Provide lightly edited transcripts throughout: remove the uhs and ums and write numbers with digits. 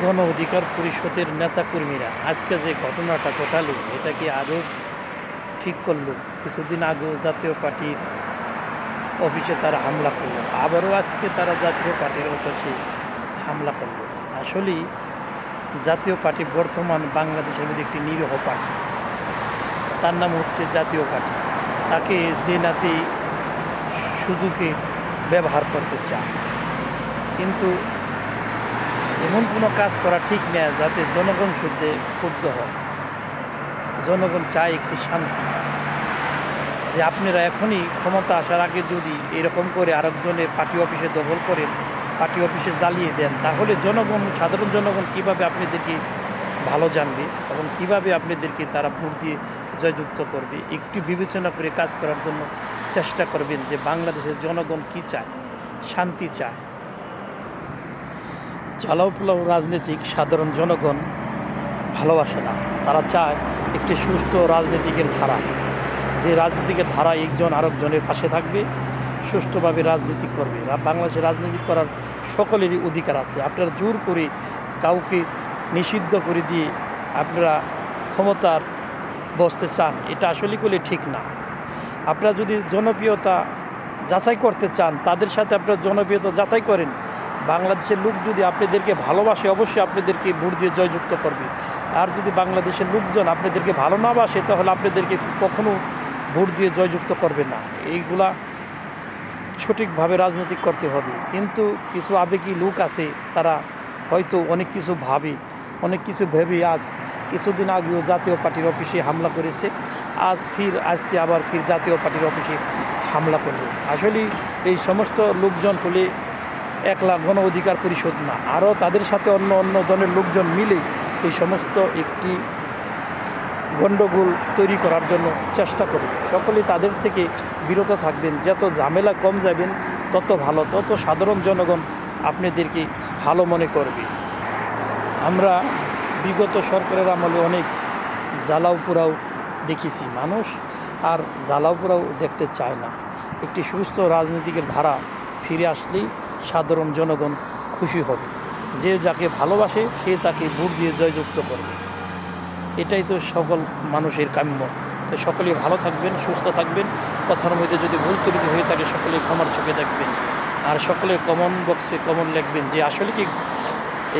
গণ অধিকার পরিষদের নেতাকর্মীরা আজকে যে ঘটনাটা ঘটালো এটা কি আদৌ ঠিক করলো? কিছুদিন আগেও জাতীয় পার্টির অফিসে তারা হামলা করলো, আবারও আজকে তারা জাতীয় পার্টির অফিসে হামলা করলো। আসলেই জাতীয় পার্টি বর্তমান বাংলাদেশের মধ্যে একটি নিরীহ পার্টি, তার নাম হচ্ছে জাতীয় পার্টি। তাকে যে নাতি সুযোগে ব্যবহার করতে চায়, কিন্তু এমন কোনো কাজ করা ঠিক নয় যাতে জনগণ শুদ্ধে ক্ষুব্ধ হয়। জনগণ চায় একটি শান্তি, যে আপনারা এখনই ক্ষমতা আসার আগে যদি এরকম করে আরেকজনের পার্টি অফিসে দখল করেন, পার্টি অফিসে জ্বালিয়ে দেন, তাহলে জনগণ, সাধারণ জনগণ কীভাবে আপনাদেরকে ভালো জানবে এবং কীভাবে আপনাদেরকে তারা ভোট দিয়ে জয়যুক্ত করবে। একটু বিবেচনা করে কাজ করার জন্য চেষ্টা করবেন যে বাংলাদেশের জনগণ কি চায়, শান্তি চায়। জ্বালাও পোলাও রাজনীতিক সাধারণ জনগণ ভালোবাসে না, তারা চায় একটি সুস্থ রাজনীতিকের ধারা, যে রাজনীতিকের ধারা একজন আরেকজনের পাশে থাকবে, সুষ্ঠুভাবে রাজনীতি করবে। বাংলাদেশে রাজনীতি করার সকলেরই অধিকার আছে। আপনারা জোর করে কাউকে নিষিদ্ধ করে দিয়ে আপনারা ক্ষমতার বসতে চান, এটা আসলে করলে ঠিক না। আপনারা যদি জনপ্রিয়তা যাচাই করতে চান, তাদের সাথে আপনারা জনপ্রিয়তা যাচাই করেন। বাংলাদেশের লোক যদি আপনাদেরকে ভালোবাসে, অবশ্যই আপনাদেরকে ভোট দিয়ে জয়যুক্ত করবে। আর যদি বাংলাদেশের লোকজন আপনাদেরকে ভালো না বাসে, তাহলে আপনাদেরকে কখনো ভোট দিয়ে জয়যুক্ত করবে না। এইগুলা সঠিকভাবে রাজনীতি করতে হবে। কিন্তু কিছু আবেগী লোক আছে, তারা হয়তো অনেক কিছু ভাবে, অনেক কিছু ভেবে আজ কিছুদিন আগেও জাতীয় পার্টির অফিসে হামলা করেছে, আজকে আবার জাতীয় পার্টির অফিসে হামলা করলো। আসলে এই সমস্ত লোকজন হলে একলা গণ অধিকার পরিষদ না, আরও তাদের সাথে অন্য অন্য দলের লোকজন মিলে এই সমস্ত একটি গণ্ডগোল তৈরি করার জন্য চেষ্টা করে। সকলেই তাদের থেকে বিরত থাকবেন। যত ঝামেলা কম যাবেন তত ভালো, তত সাধারণ জনগণ আপনাদেরকে ভালো মনে করবে। আমরা বিগত সরকারের আমলে অনেক জ্বালাও পোড়াও দেখেছি, মানুষ আর জ্বালাও পোড়াও দেখতে চায় না। একটি সুস্থ রাজনীতিকের ধারা ফিরে আসলেই সাধারণ জনগণ খুশি হবে। যে যাকে ভালোবাসে সে তাকে ভোট দিয়ে জয়যুক্ত করবে। এটাই তো সকল মানুষের কাম্য। তো সকলেই ভালো থাকবেন, সুস্থ থাকবেন। কথার মধ্যে যদি ভুল ত্রুটি হয়ে থাকে সকলে ক্ষমার চোখে দেখবেন। আর সকলে কমন বক্সে কমন লিখবেন যে আসলে কি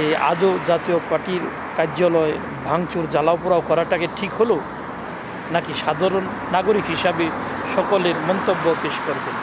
এই আদৌ জাতীয় পার্টির কার্যালয় ভাঙচুর জ্বালাও পোড়াও করাটাকে ঠিক হলো, নাকি সাধারণ নাগরিক হিসাবে সকলের মন্তব্য পেশ করবেন।